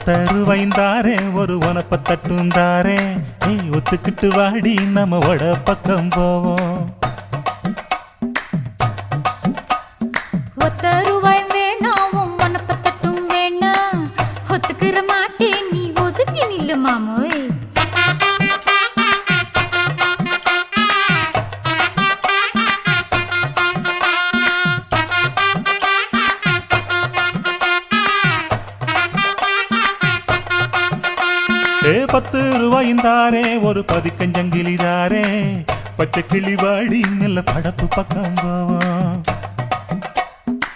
ஒத்தருவைந்தாரே ஒரு உனப்ப தட்டுந்தாரே ஒத்துக்கிட்டு வாடி நம்ம வட பக்கம் போவோம். ஒத்தருவாய் வேணாம் உனப்ப தட்டும் வேணாம் ஒத்துக்கிற மாட்டே நீ ஒதுங்கி நில்லு மாமோய். ₹10 ஒரு பதிக்கஞ்சங்கிலிதாரே பச்சை கிளி வாடி நல்ல படப்பு பக்கம் போவோம்.